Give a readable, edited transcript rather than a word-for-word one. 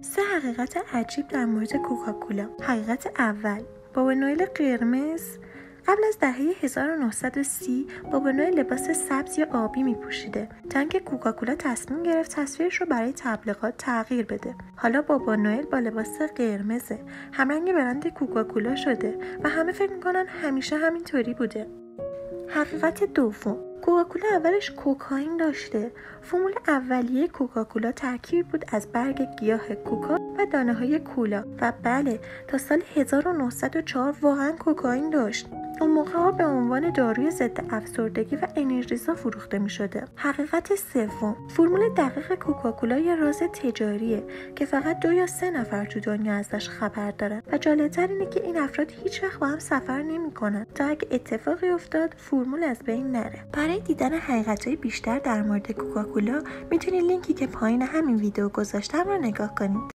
3 حقیقت عجیب در مورد کوکاکولا. حقیقت اول، بابا نوئل قرمز. قبل از دهه 1930 بابا نوئل لباس سبز یا آبی می پوشیده تا اینکه کوکاکولا تصمیم گرفت تصویرش رو برای تبلیغات تغییر بده. حالا بابا نوئل با لباس قرمزه، همرنگ برند کوکاکولا شده و همه فکر میکنن همیشه همینطوری بوده. حقیقت دوم، کوکاکولا اولش کوکائین داشته. فرمول اولیه کوکاکولا ترکیبی بود از برگ گیاه کوکا و دانه‌های کولا و بله، تا سال 1904 واقعا کوکائین داشت. اون موقع به عنوان داروی ضد افسردگی و انرژیزا فروخته می شده. حقیقت سوم، فرمول دقیق کوکاکولا یه راز تجاریه که فقط 2 یا 3 نفر تو دنیا ازش خبر دارن و جالب‌تر اینه که این افراد هیچ وقت با هم سفر نمی‌کنن تا اگه اتفاقی افتاد فرمول از بین نره. برای دیدن حقیقت‌های بیشتر در مورد کوکاکولا میتونید لینکی که پایین همین ویدیو گذاشتم رو نگاه کنید.